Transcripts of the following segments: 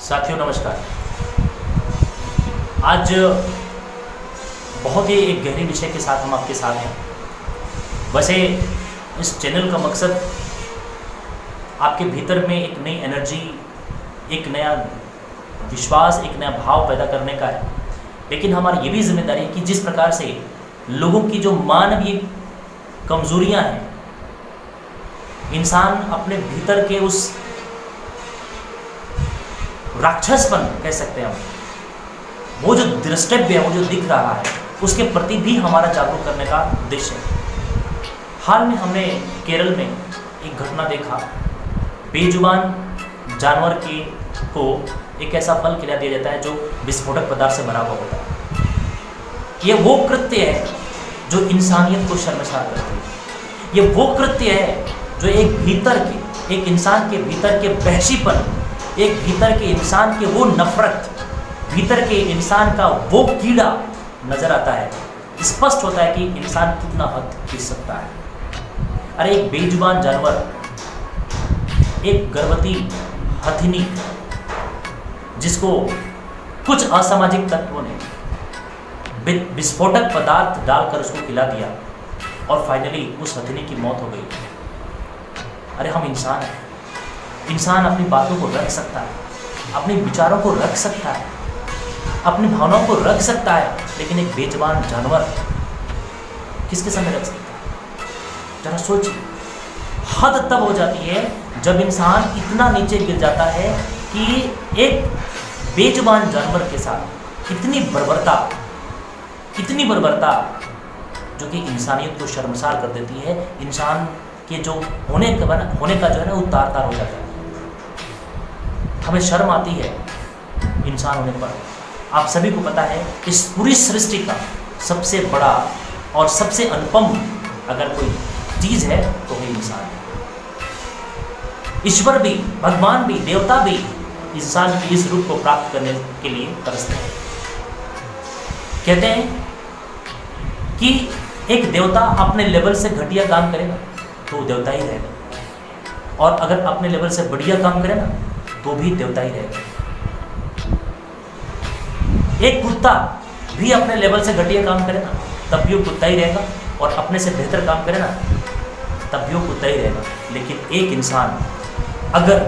साथियों नमस्कार। आज बहुत ही एक गहरे विषय के साथ हम आपके साथ हैं। वैसे इस चैनल का मकसद आपके भीतर में एक नई एनर्जी, एक नया विश्वास, एक नया भाव पैदा करने का है। लेकिन हमारी ये भी जिम्मेदारी है कि जिस प्रकार से लोगों की जो मानवीय कमजोरियां हैं, इंसान अपने भीतर के उस राक्षसपन कह सकते हैं हम, वो जो द्रष्टव्य है, वो जो दिख रहा है, उसके प्रति भी हमारा जागरूक करने का उद्देश्य है। हाल में हमने केरल में एक घटना देखा। बेजुबान जानवर को एक ऐसा फल खिला दिया जाता है जो विस्फोटक पदार्थ से भरा हुआ होता है। ये वो कृत्य है जो इंसानियत को शर्मसार करती है। ये वो कृत्य है जो एक इंसान के भीतर के वहशीपन, एक भीतर के इंसान के वो नफरत, भीतर के इंसान का वो कीड़ा नजर आता है। स्पष्ट होता है कि इंसान कितना हद खींच सकता है। अरे एक बेजुबान जानवर, एक गर्भवती हथिनी जिसको कुछ असामाजिक तत्वों ने विस्फोटक पदार्थ डालकर उसको खिला दिया और फाइनली उस हथिनी की मौत हो गई। अरे हम इंसान हैं। इंसान अपनी बातों को रख सकता है, अपने विचारों को रख सकता है, अपनी भावनाओं को रख सकता है, लेकिन एक बेजुबान जानवर किसके सामने रख सकता है? जरा सोचिए। हद तब हो जाती है जब इंसान इतना नीचे गिर जाता है कि एक बेजुबान जानवर के साथ इतनी बर्बरता जो कि इंसानियत को शर्मसार कर देती है। इंसान के जो होने का जो है ना, वो तार हो जाता है। हमें शर्म आती है इंसान होने पर। आप सभी को पता है इस पूरी सृष्टि का सबसे बड़ा और सबसे अनुपम अगर कोई चीज़ है तो वही इंसान है। ईश्वर भी, भगवान भी, देवता भी इंसान के इस रूप को प्राप्त करने के लिए तरसते हैं। कहते हैं कि एक देवता अपने लेवल से घटिया काम करेगा तो देवता ही रहेगा, और अगर अपने लेवल से बढ़िया काम करे ना तो भी देवता ही रहेगा। एक कुत्ता भी अपने लेवल से घटिया काम करे ना तब भी वो कुत्ता ही रहेगा, और अपने से बेहतर काम करे ना तब भी वो कुत्ता ही रहेगा। लेकिन एक इंसान अगर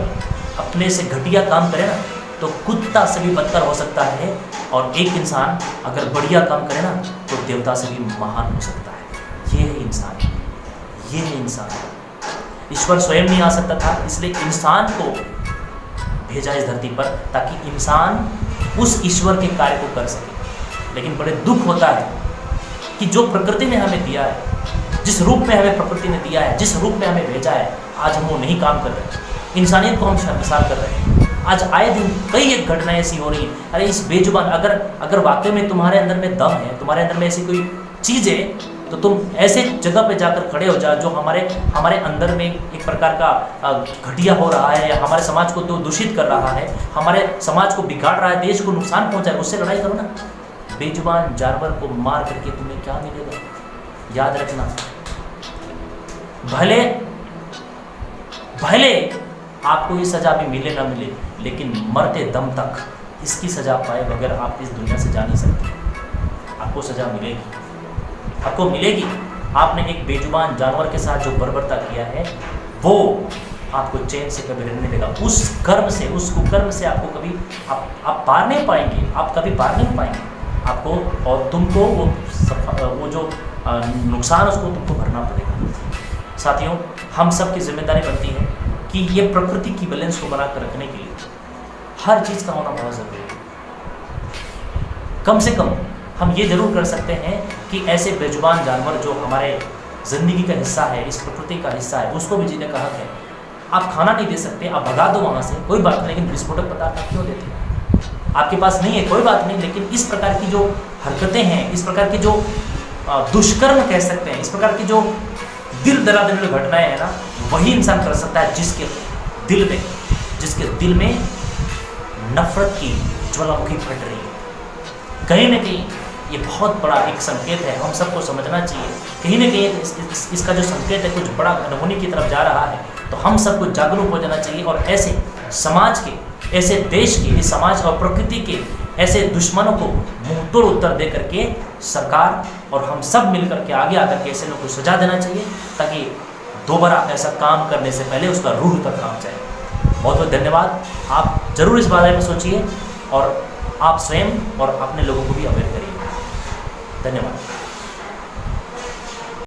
अपने से घटिया काम करे ना तो कुत्ता से भी बदतर हो सकता है, और एक इंसान अगर बढ़िया काम करे ना तो देवता से भी महान हो सकता है। ये है इंसान, ये है इंसान। ईश्वर स्वयं नहीं आ सकता था, इसलिए इंसान को भेजा इस धरती पर ताकि इंसान उस ईश्वर के कार्य को कर सके। लेकिन बड़े दुख होता है कि जो प्रकृति ने हमें दिया है, जिस रूप में हमें प्रकृति ने दिया है, जिस रूप में हमें भेजा है, आज हम वो नहीं काम कर रहे। इंसानियत को हम शर्मसार कर रहे हैं। आज आए दिन कई एक घटनाएं ऐसी हो रही हैं। अरे इस बेजुबान, अगर वाकई में तुम्हारे अंदर में दम है, तुम्हारे अंदर में ऐसी कोई चीज़ है, तो तुम ऐसे जगह पे जाकर खड़े हो जाओ जो हमारे अंदर में एक प्रकार का घटिया हो रहा है, या हमारे समाज को तो दूषित कर रहा है, हमारे समाज को बिगाड़ रहा है, देश को नुकसान पहुंचा है, उससे लड़ाई करो ना। बेजुबान जानवर को मार करके तुम्हें क्या मिलेगा? याद रखना, भले आपको ये सजा भी मिले ना मिले, लेकिन मरते दम तक इसकी सजा पाए बगैर आप इस दुनिया से जा नहीं सकते। आपको सजा मिलेगी, आपको मिलेगी। आपने एक बेजुबान जानवर के साथ जो बर्बरता किया है वो आपको चैन से कभी रहने देगा। उस कर्म से, उस कुकर्म से आपको कभी आप पार नहीं पाएंगे, आप कभी पार नहीं पाएंगे। आपको और तुमको वो जो नुकसान उसको तुमको भरना पड़ेगा। साथियों, हम सब की जिम्मेदारी बनती है कि ये प्रकृति की बैलेंस को बनाकर रखने के लिए हर चीज़ का होना बहुत ज़रूरी है। कम से कम हम ये जरूर कर सकते हैं कि ऐसे बेजुबान जानवर जो हमारे ज़िंदगी का हिस्सा है, इस प्रकृति का हिस्सा है, उसको भी जीने का हक है। आप खाना नहीं दे सकते, आप भगा दो वहाँ से, कोई बात नहीं, लेकिन विस्फोटक पदार्थ आप क्यों देते हैं? आपके पास नहीं है, कोई बात नहीं, लेकिन इस प्रकार की जो हरकतें हैं, इस प्रकार की जो दुष्कर्म कह सकते हैं, इस प्रकार की जो दिल दहला देने वाली घटनाएं हैं ना, वही इंसान कर सकता है जिसके दिल में नफरत की ज्वालामुखी फट रही है। कहीं ना कहीं ये बहुत बड़ा एक संकेत है, हम सबको समझना चाहिए। कहीं ना कहीं इसका जो संकेत है कुछ बड़ा अनहोनी की तरफ जा रहा है, तो हम सबको जागरूक हो जाना चाहिए और ऐसे समाज के ऐसे देश के, इस समाज और प्रकृति के ऐसे दुश्मनों को मुंहतोड़ उत्तर दे करके सरकार और हम सब मिलकर के आगे आकर के ऐसे लोगों को सजा देना चाहिए, ताकि दोबारा ऐसा काम करने से पहले उसका रूह तक काम जाए। बहुत बहुत धन्यवाद। आप जरूर इस बारे में सोचिए और आप स्वयं और अपने लोगों को भी अवेयर करिए। धन्यवाद।